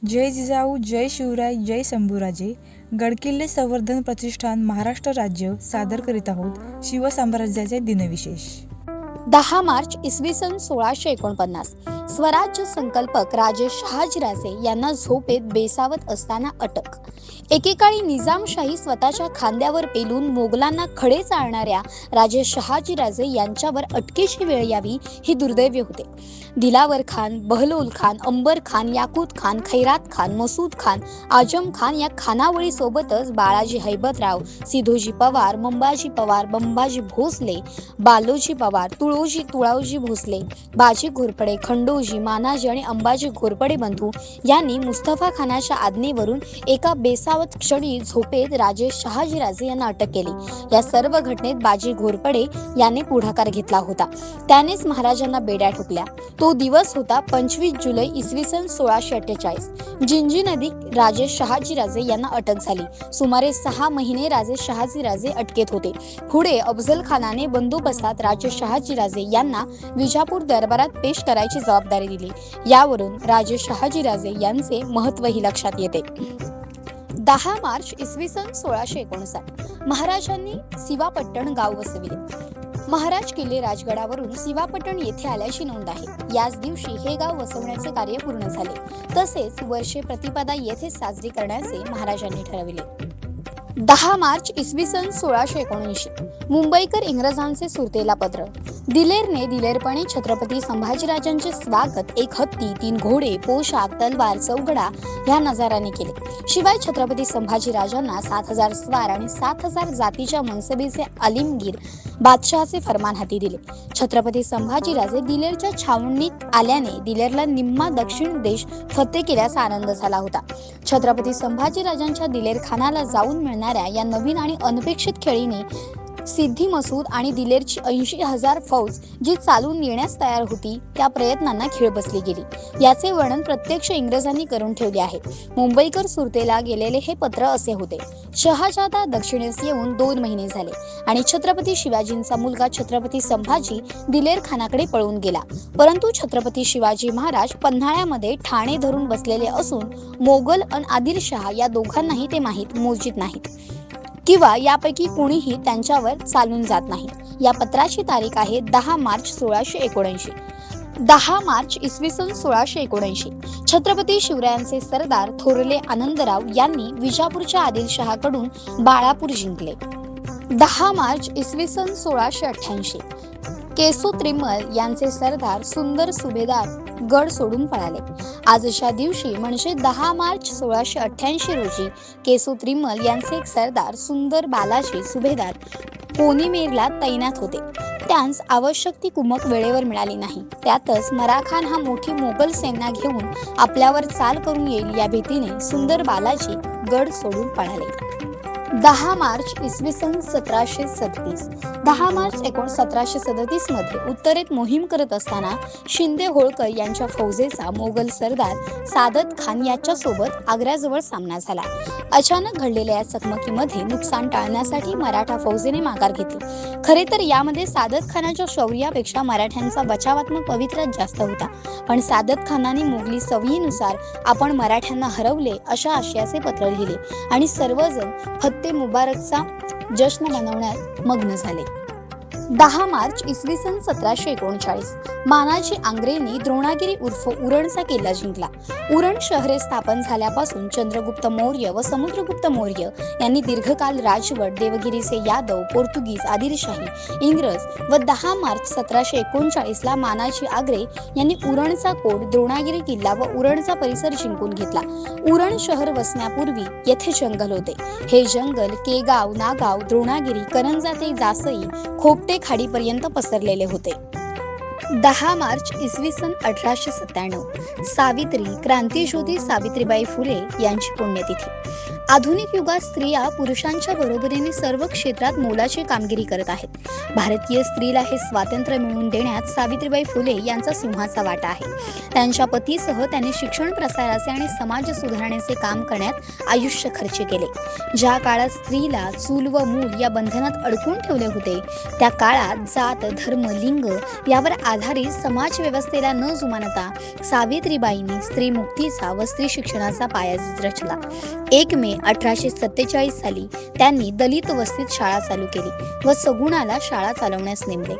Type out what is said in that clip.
जय जिजाऊ, जय शिवराय, जय शंभूराजे. गडकिल्ले संवर्धन प्रतिष्ठान महाराष्ट्र राज्य सादर करीत आहोत शिवसाम्राज्याचे दिनविशेष. 10 मार्च इसवी सन 1649. स्वराज्य संकल्पक राजे शहाजीराजे यांना झोपेत बेसावत असताना अटक. एकेकाळी निजामशाही स्वतःच्या खांद्यावर पेलून मोगलांना खडे चालणाऱ्या राजे शहाजीराजे यांच्यावर अटकेची वेळ यावी ही दुर्दैवी होते. दिलावर खान, बहलोल खान, अंबर खान, याकूत खान, खैरात खान, मसूद खान, आजम खान या खानावळी सोबतच बाळाजी हैबतराव, सिधोजी पवार, मंबाजी पवार, बंबाजी भोसले, बालोजी पवार, तुळावजी भोसले, बाजी घोरपडे, खंडोजी, मानाजी आणि अंबाजी घोरपडे बंधू यांनी मुस्तफा खानाच्या आज्ञेवरून एका बेसावत क्षणी झोपेत राजे शहाजीराजे यांना अटक केली. या सर्व घटनेत बाजी घोरपडे याने पुढाकार घेतला होता. त्यानेच महाराजांना बेड्या ठोकल्या. तो दिवस होता 25 जुलै इसवी सन 1648. जिंजी नदीत राजे शहाजीराजे यांना अटक झाली. सुमारे 6 महिने राजे शहाजीराजे अटकेत होते. पुढे अफजल खानाने बंदोबस्तात राजे शहाजीराजे यांना विजापूर दरबारात पेश करायची जबाबदारी दिली. यावरून राजे शहाजीराजे यांचे महत्त्वही लक्षात येते. 10 मार्च इसवी सन 1659. महाराजांनी सिवापट्टण गाव वसविले. महाराज किल्ले राजगडावरून सिवापट्टण येथे आल्याची नोंद आहे. याच दिवशी हे गाव वसवण्याचे कार्य पूर्ण झाले. तसेच वर्षे प्रतिपदा येथे साजरी करण्याचे महाराजांनी ठरविले. 10 मार्च इसवी सन 1679. मुंबईकर इंग्रजांचे सुरतेला पत्र. दिलेरने दिलेरपणे छत्रपती संभाजीराजांचे स्वागत 1 हत्ती, 3 घोडे, पोशाख, तलवार, चौघडा ह्या नजाराने केले. शिवाय छत्रपती संभाजीराजांना 7000 स्वार आणि 7000 जातीच्या मनसबीचे आलिमगीर बादशहाचे फरमान हाती दिले. छत्रपती संभाजीराजे दिलेरच्या छावणीत आल्याने दिलेरला निम्मा दक्षिण देश फत्ते केल्याचा आनंद झाला होता. छत्रपती संभाजीराजांच्या दिलेर खानाला जाऊन मिळणाऱ्या या नवीन आणि अनपेक्षित खेळीने सिद्धी मसूद आणि दिलेरची 80,000 फौज जी चालून येण्यास तयार होती त्या प्रयत्नांना खीळ बसली गेली. याचे वर्णन प्रत्यक्ष इंग्रजांनी करून ठेवले आहे. मुंबईकर सुरतेला गेलेले हे पत्र असे होते. शहाजादा दक्षिणेस येऊन 2 महिने झाले आणि छत्रपती शिवाजींचा मुलगा छत्रपती संभाजी दिलेर खानाकडे पळून गेला. परंतु छत्रपती शिवाजी महाराज पन्हाळ्यामध्ये ठाणे धरून बसलेले असून मोगल आणि आदिलशहा या दोघांनाही ते मोजित नाहीत किंवा यापैकी कोणीही त्यांच्यावर चालून जात नाही. या पत्राची तारीख आहे 10 मार्च 1679. 10 मार्च इसवी सन 1679. छत्रपती शिवरायांचे सरदार थोरले आनंदराव यांनी विजापूरच्या आदिलशहाकडून बाळापूर जिंकले. 10 मार्च इसवी सन 1688. केसो त्रिमल यांचे सरदार सुंदर सुभेदार गड सोडून पळाले. आजच्या दिवशी म्हणजे 10 मार्च 1688 रोजी केसो त्रिमल यांचे एक सरदार सुंदर बालाजी सुभेदार पोनीमेरला तैनात होते. त्यांस आवश्यक ती कुमक वेळेवर मिळाली नाही. त्यातच मराखान हा मोठी मोगल सेना घेऊन आपल्यावर चाल करून येईल या भीतीने सुंदर बालाजी गड सोडून पळाले. 10 मार्च इसवी सन 1737. 10 मार्च 1737 मध्ये उत्तरेत मोहीम करत असताना शिंदे होळकर यांच्या फौजेचा मोगल सरदार सादत खान याच्या सोबत आग्र्याजवळ सामना झाला. अचानक घडलेल्या या चकमकीमध्ये नुकसान टाळण्यासाठी मराठा फौजेने माघार घेतली. खरे तर यामध्ये सादत खानाच्या शौर्यापेक्षा मराठ्यांचा बचावात्मक पवित्रा जास्त होता. पण सादत खानाने मोगली सवयीनुसार आपण मराठ्यांना हरवले अशा आशयाचे पत्र लिहिले आणि सर्वजण फत्ते मुबारकचा जश्न मनवण्यात मग्न झाले. 10 मार्च इसवी सन 1739. मानाजी आंग्रेंनी द्रोणागिरी उर्फ उरणचा किल्ला जिंकला. उरण शहरे स्थापन झाल्यापासून चंद्रगुप्त मौर्य व समुद्रगुप्त मौर्य यांनी दीर्घकाल राजवट देवगिरीचे यादव, पोर्तुगीज, आदिलशाही, इंग्रज व 10 मार्च 1739 ला मानाजी आंग्रे यांनी उरणचा कोट, द्रोणागिरी किल्ला व उरणचा परिसर जिंकून घेतला. उरण शहर वसण्यापूर्वी येथे जंगल होते. हे जंगल केगाव, नागाव, द्रोणागिरी, करंजा ते जासई, खोपटे खाडीपर्यंत पसरलेले होते. 10 मार्च इसवी सन 1897. सावित्री क्रांतिज्योती सावित्रीबाई फुले यांची पुण्यतिथी. आधुनिक युगात स्त्रिया पुरुषांच्या बरोबरीने सर्व क्षेत्रात मोलाची कामगिरी करत आहेत. भारतीय स्त्रीला हे स्वातंत्र्य मिळवून देण्यात सावित्रीबाई फुले यांचा सिंहाचा वाटा आहे. त्यांच्या पतीसह त्यांनी शिक्षण प्रसाराचे आणि समाज सुधारण्याचे काम करण्यात आयुष्य खर्च केले. ज्या काळात स्त्रीला चूल व मूल या बंधनात अडकून ठेवले होते, त्या काळात जात, धर्म, लिंग यावर आधारित समाज व्यवस्थेला न जुमानता सावित्रीबाईंनी स्त्री मुक्तीचा व स्त्री शिक्षणाचा पाया रचला. 1 मे 1847 साली त्यांनी दलित वस्तीत शाळा चालू केली व सगुणाला शाळा चालवण्यास नेमले.